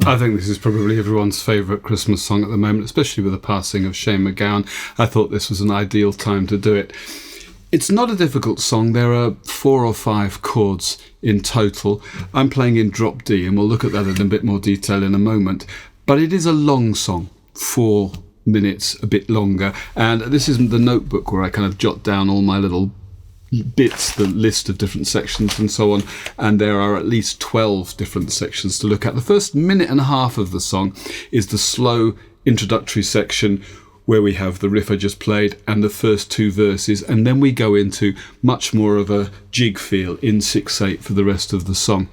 I think this is probably everyone's favourite Christmas song at the moment, especially with the passing of Shane MacGowan. I thought this was an ideal time to do it. It's not a difficult song. There are 4 or 5 chords in total. I'm playing in drop D, and we'll look at that in a bit more detail in a moment. But it is a long song, 4 minutes, a bit longer. And this isn't the notebook where I kind of jot down all my little bits, the list of different sections and so on, and there are at least 12 different sections to look at. The first minute and a half of the song is the slow introductory section where we have the riff I just played and the first 2 verses, and then we go into much more of a jig feel in 6/8 for the rest of the song.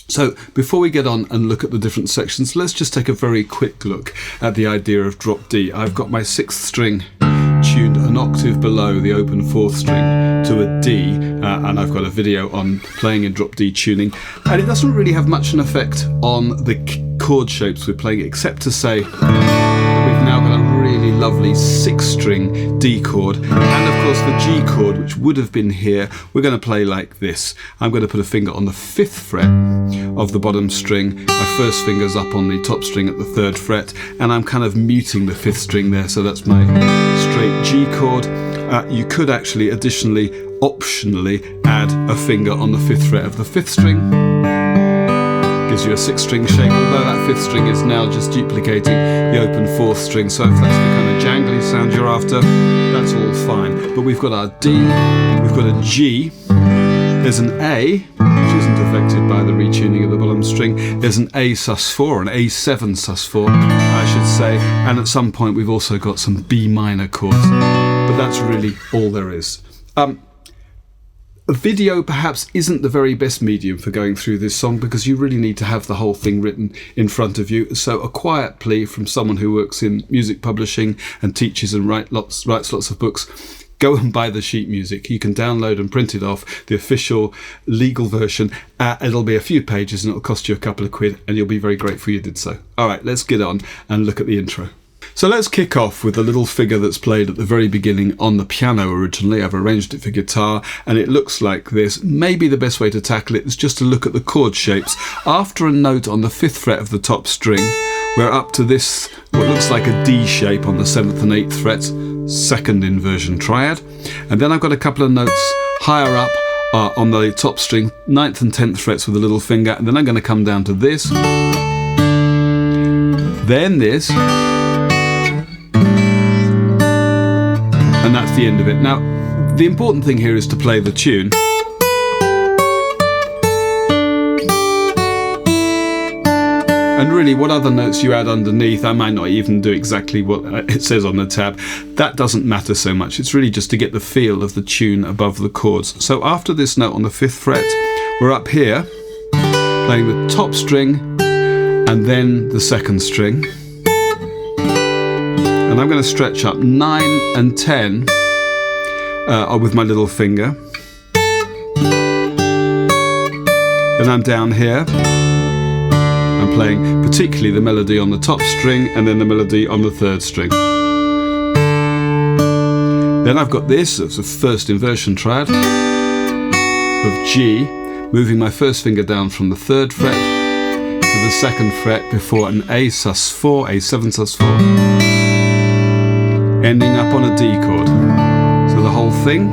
So before we get on and look at the different sections, let's just take a very quick look at the idea of drop D. I've got my 6th string tuned an octave below the open 4th string to a D, and I've got a video on playing in drop D tuning, and it doesn't really have much an effect on the chord shapes we're playing, except to say that we've now got a really lovely 6-string D chord, and of course the G chord, which would have been here, we're going to play like this. I'm going to put a finger on the 5th fret of the bottom string, my first finger's up on the top string at the 3rd fret, and I'm kind of muting the 5th string there, so that's my straight G chord. You could actually additionally, optionally, add a finger on the 5th fret of the 5th string. Gives you a 6-string shape, although that 5th string is now just duplicating the open 4th string, so if that's the kind of jangly sound you're after, that's all fine. But we've got our D, we've got a G, there's an A, which isn't affected by the retuning of the bottom string, there's an A sus4, an A7 sus4, I should say, and at some point we've also got some B minor chords, but that's really all there is. A video perhaps isn't the very best medium for going through this song because you really need to have the whole thing written in front of you. So a quiet plea from someone who works in music publishing and teaches and writes lots of books. Go and buy the sheet music. You can download and print it off, the official legal version. It'll be a few pages and it'll cost you a couple of quid, and you'll be very grateful you did so. All right, let's get on and look at the intro. So let's kick off with the little figure that's played at the very beginning on the piano originally. I've arranged it for guitar and it looks like this. Maybe the best way to tackle it is just to look at the chord shapes. After a note on the 5th fret of the top string, we're up to this, what looks like a D shape on the 7th and 8th frets, 2nd inversion triad. And then I've got a couple of notes higher up on the top string, 9th and 10th frets with a little finger. And then I'm going to come down to this, then this, and that's the end of it. Now, the important thing here is to play the tune. And really, what other notes you add underneath, I might not even do exactly what it says on the tab. That doesn't matter so much. It's really just to get the feel of the tune above the chords. So after this note on the 5th fret, we're up here, playing the top string, and then the 2nd string. And I'm going to stretch up 9 and 10 with my little finger. Then I'm down here. I'm playing particularly the melody on the top string and then the melody on the 3rd string. Then I've got this as a 1st inversion triad of G, moving my first finger down from the 3rd fret to the 2nd fret before an A sus4, A7 sus4. Ending up on a D chord. So the whole thing.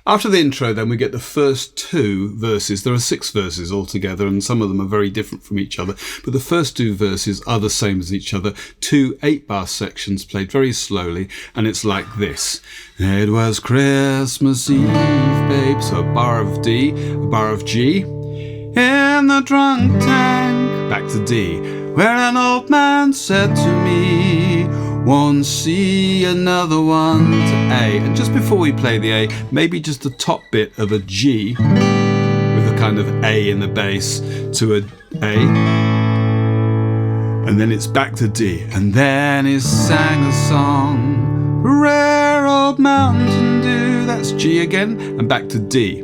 After the intro, then we get the first 2 verses. There are 6 verses altogether, and some of them are very different from each other. But the first 2 verses are the same as each other. 2 8-bar sections played very slowly, and it's like this. It was Christmas Eve, babe. So a bar of D, a bar of G. In the drunk tank, back to D, where an old man said to me, won't see another one, to A. And just before we play the A, maybe just the top bit of a G with a kind of A in the bass to a A. And then it's back to D. And then he sang a song, rare old Mountain Dew that's G again, and back to D.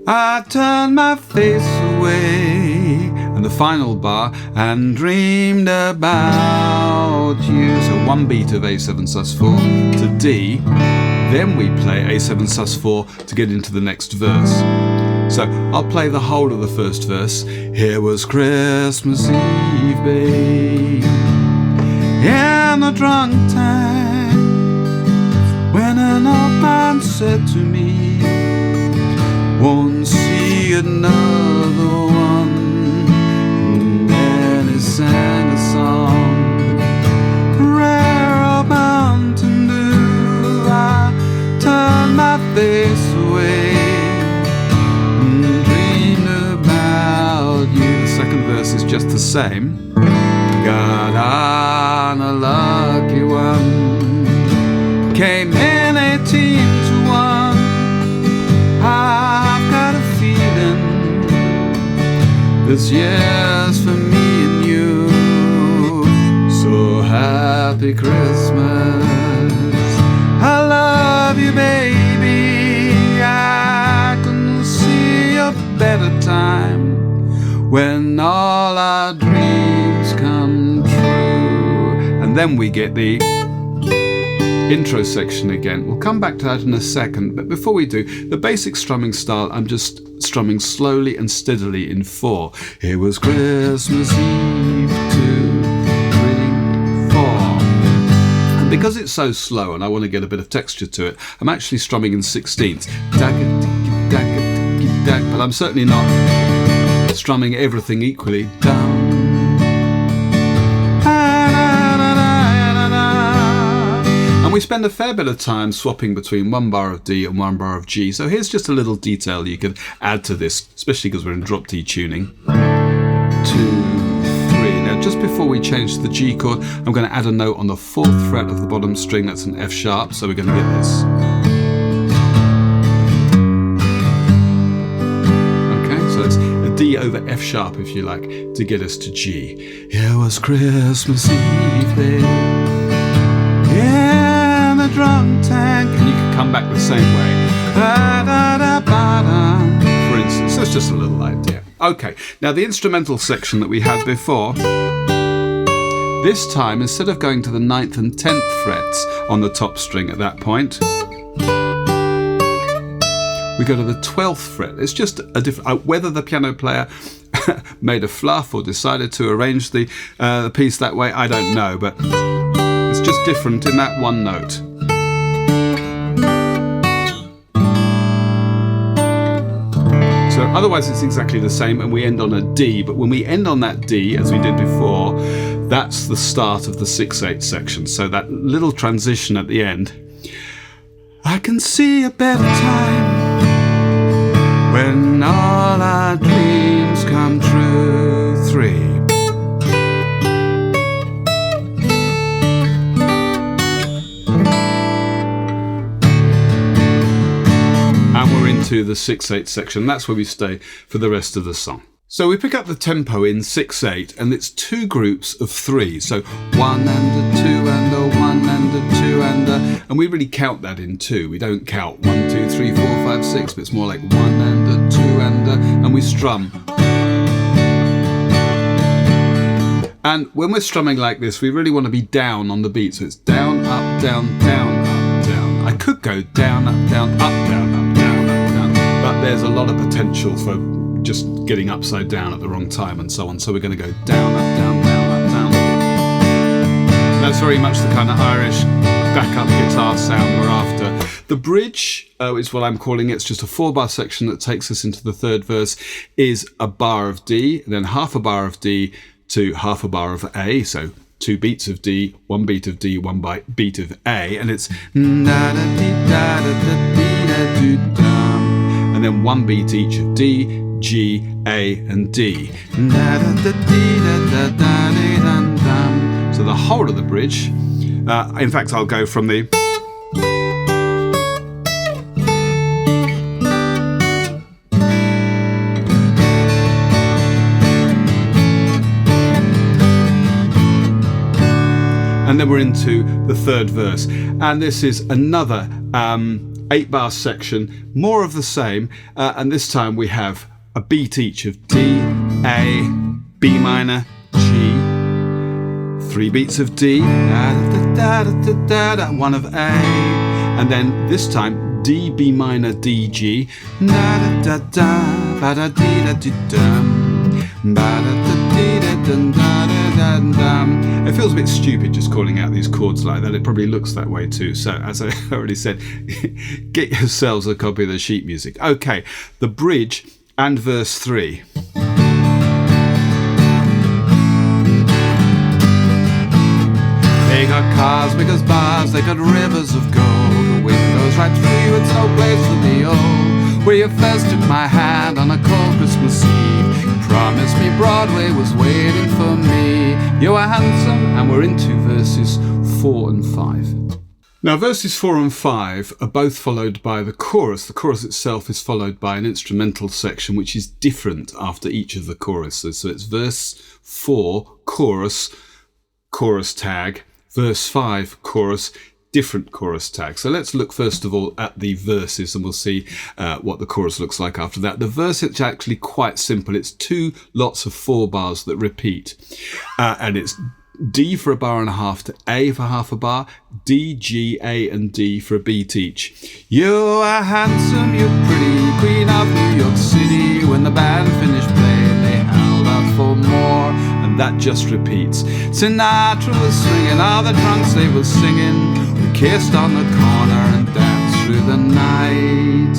I turned my face away, and the final bar, and dreamed about you. So one beat of A7 sus4 to D, then we play A7 sus4 to get into the next verse. So I'll play the whole of the first verse. Here was Christmas Eve, babe, in a drunk tank, when an old man said to me, won't see another one. And then he sang a song, rare old Mountain Dew. I turned my face away and dreamed about you. The second verse is just the same. Got on a lucky one, came in 18 to 1. I've got a feeling this year's for me and you. So happy Christmas, I love you, baby. I couldn't see a better time, when all our dreams come true. And then we get the intro section again. We'll come back to that in a second, but before we do, the basic strumming style, I'm just strumming slowly and steadily in 4. It was Christmas Eve, 2, 3, 4. And because it's so slow and I want to get a bit of texture to it, I'm actually strumming in 16ths. But I'm certainly not strumming everything equally. We spend a fair bit of time swapping between one bar of D and one bar of G. So here's just a little detail you could add to this, especially because we're in drop D tuning. 2, 3. Now just before we change to the G chord, I'm going to add a note on the 4th fret of the bottom string. That's an F sharp. So we're going to get this. Okay, so it's a D over F sharp, if you like, to get us to G. It was Christmas Eve, babe, drunk tank, and you can come back the same way, for instance. That's just a little idea. Okay, now the instrumental section that we had before, this time instead of going to the 9th and 10th frets on the top string at that point, we go to the 12th fret. It's just a different, whether the piano player made a fluff or decided to arrange the piece that way, I don't know, but it's just different in that one note. So otherwise it's exactly the same, and we end on a D, but when we end on that D, as we did before, that's the start of the 6/8 section. So that little transition at the end. I can see a better time, when all our dreams come true. 3. To the 6/8 section. That's where we stay for the rest of the song. So we pick up the tempo in 6/8, and it's 2 groups of 3. So 1 and a 2 and a 1 and a 2 and we really count that in 2. We don't count 1, 2, 3, 4, 5, 6, but it's more like 1 and a 2 and we strum. And when we're strumming like this, we really want to be down on the beat. So it's down, up, down, down, up, down. I could go down, up, down, up, down, up, down, up, down. But there's a lot of potential for just getting upside down at the wrong time and so on. So we're going to go down, up, down, down, up, down. That's very much the kind of Irish backup guitar sound we're after. The bridge is what I'm calling it. It's just a 4-bar section that takes us into the 3rd verse, is a bar of D, then half a bar of D to half a bar of A. So 2 beats of D, 1 beat of D, 1 beat of A, and it's and then 1 beat each of D, G, A, and D. So the whole of the bridge, in fact, I'll go from the and then we're into the 3rd verse, and this is another 8-bar section, more of the same, and this time we have a beat each of D, A, B minor, G, 3 beats of D, one of A, and then this time D, B minor, D, G, it feels a bit stupid just calling out these chords like that. It probably looks that way too. So as I already said, get yourselves a copy of the sheet music. Okay, the bridge and verse 3. They got cars, big as bars, they got rivers of gold. The wind goes right through you, it's no place for the old. Where you first took my hand on a cold Christmas Eve, you promised me Broadway was waiting for me. You were handsome, and we're into verses 4 and 5. Now, verses 4 and 5 are both followed by the chorus. The chorus itself is followed by an instrumental section, which is different after each of the choruses. So it's verse 4, chorus, chorus tag, verse 5, chorus, different chorus tag. So let's look first of all at the verses and we'll see what the chorus looks like after that. The verse is actually quite simple. It's 2 lots of 4 bars that repeat. And it's D for a bar and a half to A for half a bar, D, G, A and D for a beat each. You are handsome, you're pretty, queen of New York City. When the band finished playing, they held out for more, and that just repeats. Sinatra was swinging, all the drunks they were singing. We kissed on the corner and danced through the night.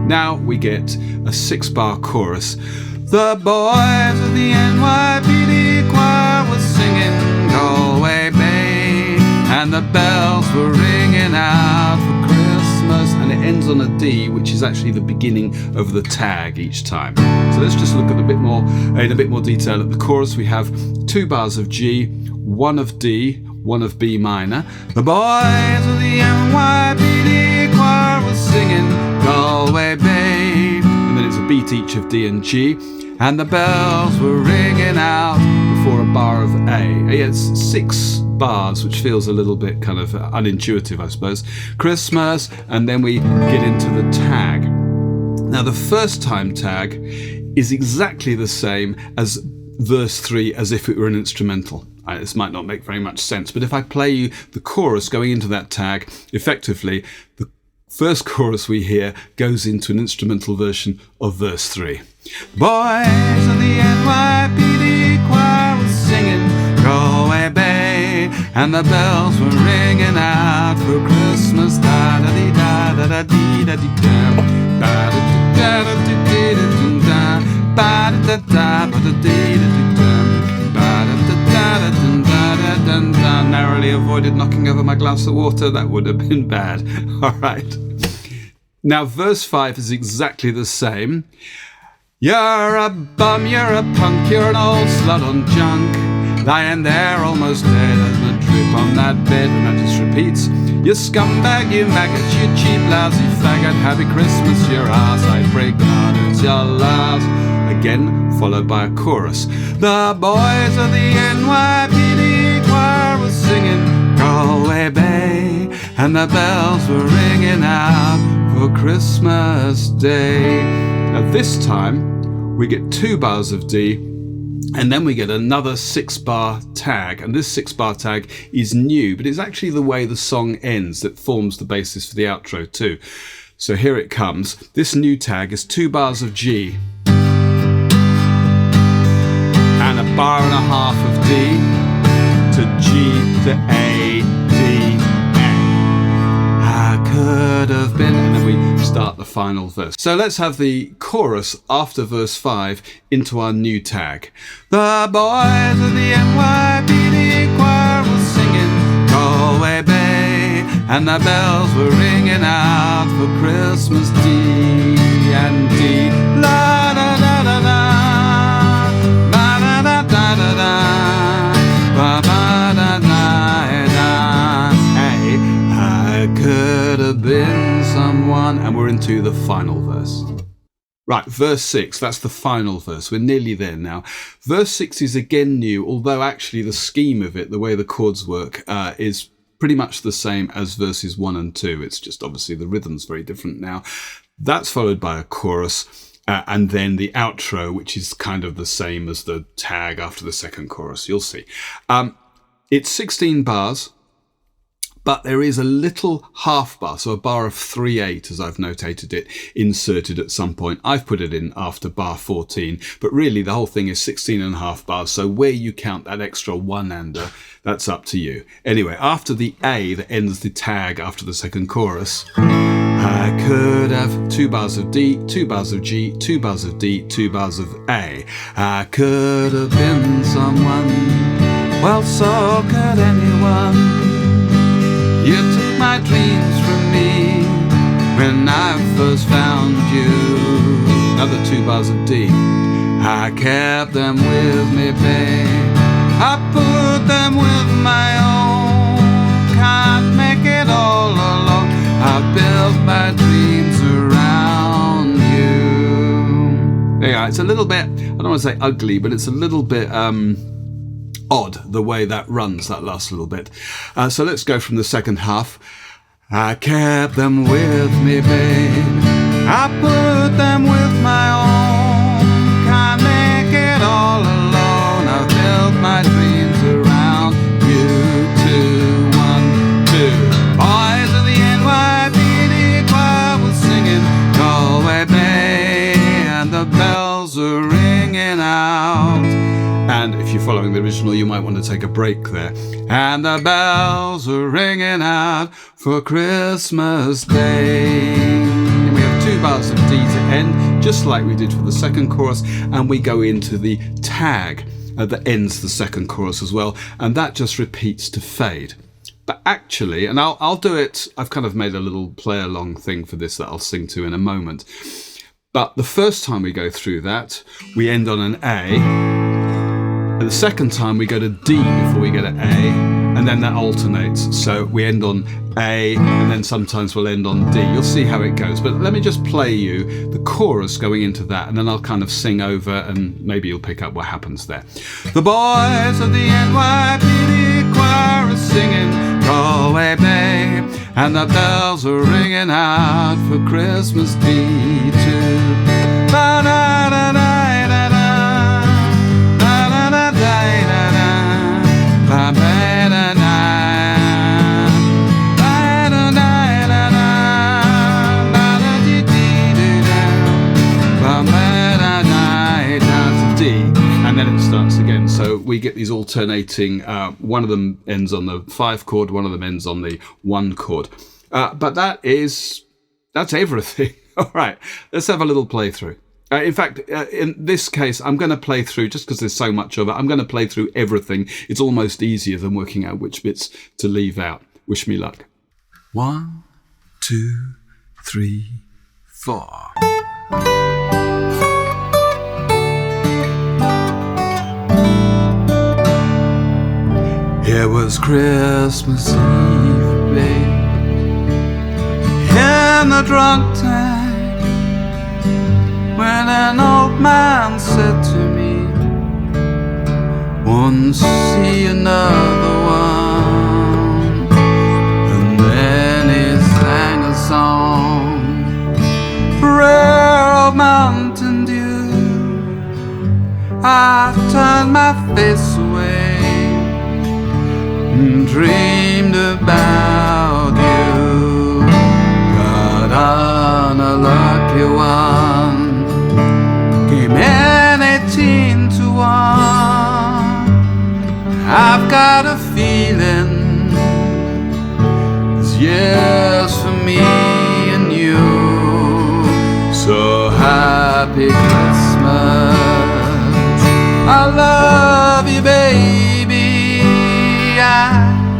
Now we get a 6-bar chorus. The boys of the NYPD choir were singing Galway Bay, and the bells were ringing out for Christmas, and it ends on a D, which is actually the beginning of the tag each time. So let's just look at in a bit more detail at the chorus. We have 2 bars of G, 1 of D, 1 of B minor. The boys of the NYPD choir were singing Galway Bay, and then it's a beat each of D and G. And the bells were ringing out before a bar of A. It's 6 bars, which feels a little bit kind of unintuitive, I suppose. Christmas, and then we get into the tag. Now, the first time tag is exactly the same as verse 3 as if it were an instrumental. This might not make very much sense, but if I play you the chorus going into that tag, effectively, the first chorus we hear goes into an instrumental version of verse 3. Boys of the NYPD choir were singing Galway Bay, and the bells were ringing out for Christmas. Da da dee da da da dee da dee da da da da da dee da dee da ba da da da ba da dee da dee da ba da da da da da da da. Narrowly avoided knocking over my glass of water. That would have been bad. All right. Now, verse 5 is exactly the same. You're a bum, you're a punk, you're an old slut on junk, lying there almost dead as a drip on that bed. And that just repeats. You scumbag, you maggot, you cheap, lousy faggot. Happy Christmas, your ass, I break the heart, it's your last. Again, followed by a chorus. The boys of the NYPD choir were singing Galway Bay, and the bells were ringing out for Christmas Day. Now this time, we get 2 bars of D, and then we get another 6-bar tag. And this 6-bar tag is new, but it's actually the way the song ends that forms the basis for the outro too. So here it comes. This new tag is 2 bars of G, and a bar and a half of D, to G, to A, D, could have been, and then we start the final verse. So let's have the chorus after verse 5 into our new tag. The boys of the NYPD choir were singing Galway Bay, and the bells were ringing out for Christmas D and D. La da da da da, ba da da da da da, ba ba da da da. Hey, I could have been someone, and we're into the final verse. Right, verse 6, that's the final verse. We're nearly there now. Verse 6 is again new, although actually the scheme of it, the way the chords work, is pretty much the same as verses 1 and 2. It's just obviously the rhythm's very different now. That's followed by a chorus, and then the outro, which is kind of the same as the tag after the second chorus. You'll see. It's 16 bars, but there is a little half bar, so a bar of 3/8, as I've notated it, inserted at some point. I've put it in after bar 14, but really the whole thing is 16 and a half bars, so where you count that extra one-hander, that's up to you. Anyway, after the A that ends the tag after the second chorus, I could have 2 bars of D, 2 bars of G, 2 bars of D, 2 bars of A. I could have been someone, well, so could anyone. You took my dreams from me when I first found you. Another 2 bars of D. I kept them with me, babe. I put them with my own. Can't make it all alone. I built my dreams around you. There you are. It's a little bit, I don't want to say ugly, but it's a little bit odd the way that runs, that last little bit. So let's go from the second half. I kept them with me, babe. I put them with my own. Can't make it all alone. I built my dreams around you. 2, 1, 2. Boys of the NYPD choir was singing Galway Bay, and the bells are ringing out. And if you're following the original, you might want to take a break there. And the bells are ringing out for Christmas Day. And we have 2 bars of D to end, just like we did for the second chorus. And we go into the tag that ends the second chorus as well. And that just repeats to fade. But actually, and I'll do it, I've kind of made a little play-along thing for this that I'll sing to in a moment. But the first time we go through that, we end on an A. And the second time we go to D before we get to A, and then that alternates. So we end on A, and then sometimes we'll end on D. You'll see how it goes. But let me just play you the chorus going into that, and then I'll kind of sing over, and maybe you'll pick up what happens there. The boys of the NYPD choir are singing Galway Bay, and the bells are ringing out for Christmas Day too. Ba-da-da-da. And then it starts again. So we get these alternating, one of them ends on the 5 chord, one of them ends on the 1 chord. But that's everything. All right, let's have a little playthrough. In fact, in this case, I'm going to play through, just because there's so much of it, I'm going to play through everything. It's almost easier than working out which bits to leave out. Wish me luck. 1, 2, 3, 4. It was Christmas Eve, babe, in the drunk tank, when an old man said to me, "Won't see another one." And then he sang a song, prayer of mountain dew. I turned my face away and dreamed about you. Got on a lucky one, came in 18 to 1. I've got a feeling it's yes for me and you. So happy Christmas, I love you, baby. I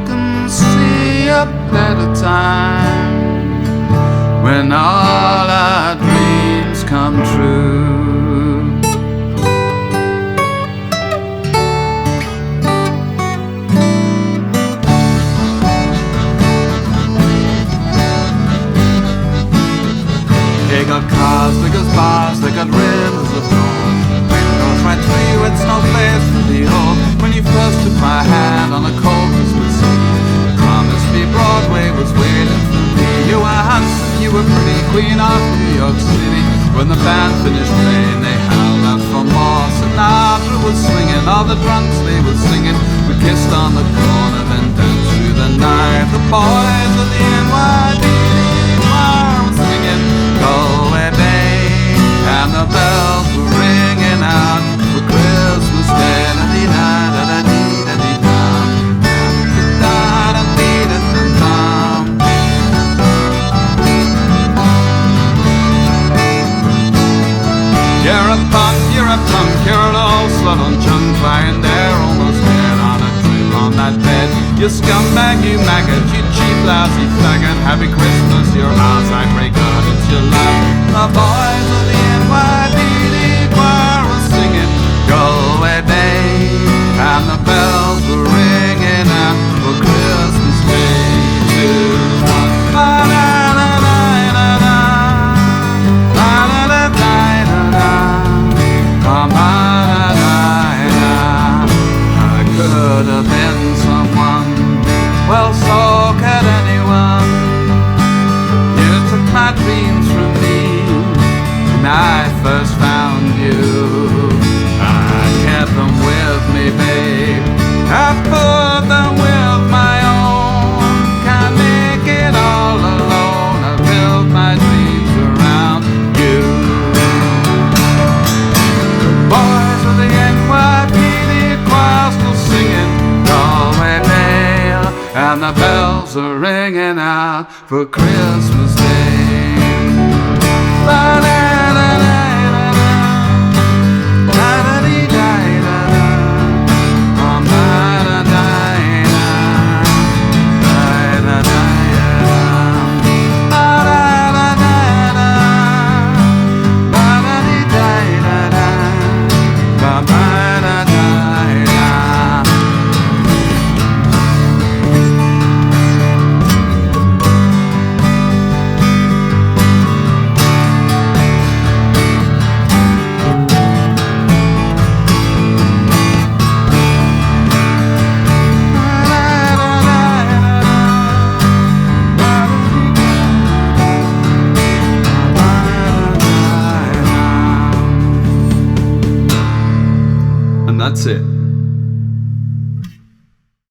can see a better time when all our dreams come true. They got cars, they got bars, they got rivers of gold. Windows right through you, it's no place to be old. When you first took my hand on a cold Christmas Eve, promised me was waiting for me. You were handsome, you were pretty, queen of New York City. When the band finished playing, they howled out for more. Sinatra was swinging, all the drunks they were singing. We kissed on the corner, then danced through the night. The boys of the NYPD choir were singing Galway Bay, and the bells were ringing out for Christmas Day. You're a punk, you're an old slut on chunk, lying there almost dead on a trip on that bed. You scumbag, you maggot, you cheap lousy faggot. Happy Christmas, your ass I break out, it's your love. The boys of the NYPD choir were singing Galway Bay, and the bells were ringing out for Christmas Day. 2, 1, could have been someone, well, so could anyone. You took my dreams from me when I first found you. I kept them with me, babe, I put them with my own. Can't make it all alone, I built my dreams around you. The boys of the NYPD choir still singing Galway Bay, and the bells are ringing out for Christmas Day. That's it.